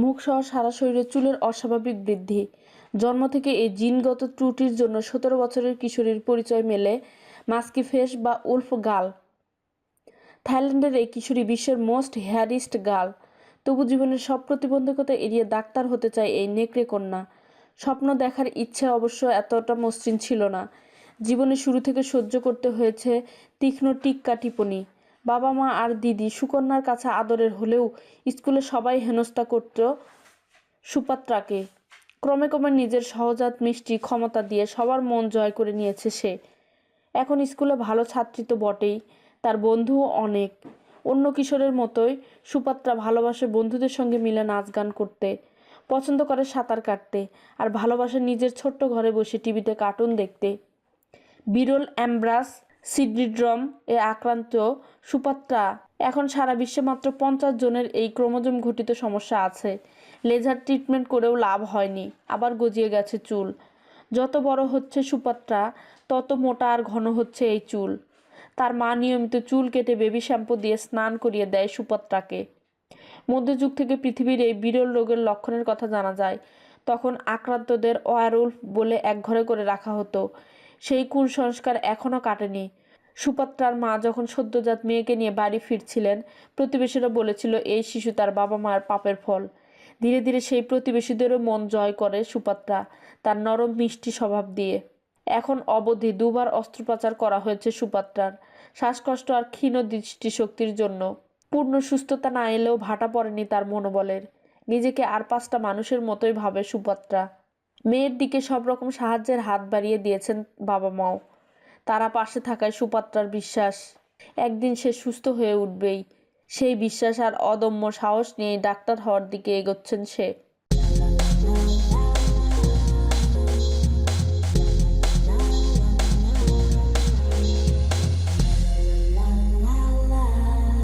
মুখসহ সারা শরীরে চুলের অস্বাভাবিক বৃদ্ধি। জন্ম থেকে এই জিনগত ত্রুটির জন্য 17 বছরের কিশোরীর পরিচয় মেলে মাস্কি ফেস বা উলফ গাল। থাইল্যান্ডের এই কিশোরী বিশ্বের মোস্ট হেয়ারিস্ট গার্ল। তবু জীবনের সব প্রতিবন্ধকতা এড়িয়ে ডাক্তার হতে চায় এই নেকড়ে কন্যা। স্বপ্ন দেখার ইচ্ছে অবশ্য এতটা মসৃণ ছিল না। জীবনের শুরু থেকে সহ্য করতে হয়েছে তীক্ষ্ণ টিক্কা টিপ্পনী। বাবা মা আর দিদি সুকন্যার কাছে আদরের হলেও স্কুলে সবাই হেনস্থা করত সুপাত্রাকে। ক্রমে ক্রমে নিজের সহজাত মিষ্টি ক্ষমতা দিয়ে সবার মন জয় করে নিয়েছে সে। এখন স্কুলে ভালো ছাত্রী তো বটেই, তার বন্ধুও অনেক। অন্য কিশোরের মতোই সুপাত্রা ভালোবাসে বন্ধুদের সঙ্গে মিলে নাচ গান করতে, পছন্দ করে সাঁতার কাটতে, আর ভালোবাসে নিজের ছোট্ট ঘরে বসে টিভিতে কার্টুন দেখতে। বিরল অ্যামব্রাস সিন্ড্রোম এ আক্রান্ত সুপাত্রা এখন সারা বিশ্বে মাত্র 50 জনের এই ক্রোমোজোম ঘটিত সমস্যা আছে। লেজার ট্রিটমেন্ট করেও লাভ হয়নি, আবার গজিয়ে গেছে চুল। যত বড় হচ্ছে সুপাত্রা, তত মোটা আর ঘন হচ্ছে এই চুল। তার মা নিয়মিত চুল কেটে বেবি শ্যাম্পু দিয়ে স্নান করিয়ে দেয় সুপাত্রাকে। মধ্যযুগ থেকে পৃথিবীর এই বিরল রোগের লক্ষণের কথা জানা যায়। তখন আক্রান্তদের ওয়ারউলফ বলে একঘরে করে রাখা হতো। সেই কুসংস্কার এখনও কাটেনি। সুপাত্রার মা যখন সদ্যজাত মেয়েকে নিয়ে বাড়ি ফিরছিলেন, প্রতিবেশীরা বলেছিল এই শিশু তার বাবা মায়ের পাপের ফল। ধীরে ধীরে সেই প্রতিবেশীদেরও মন জয় করে সুপাত্রা, তার নরম মিষ্টি স্বভাব দিয়ে। এখন অবধি 2বার অস্ত্রোপচার করা হয়েছে সুপাত্রার, শ্বাসকষ্ট আর ক্ষীণ দৃষ্টিশক্তির জন্য। পূর্ণ সুস্থতা না এলেও ভাটা পড়েনি তার মনোবলের। নিজেকে আর 5টা মানুষের মতোই ভাবে সুপাত্রা। মেয়ের দিকে সব রকম সাহায্যের হাত বাড়িয়ে দিয়েছেন বাবা মাও। তারা পাশে থাকায় সুপাত্রার বিশ্বাস একদিন সে সুস্থ হয়ে উঠবেই। সেই বিশ্বাস আর অদম্য সাহস নিয়েই ডাক্তার হওয়ার দিকে এগোচ্ছেন সে।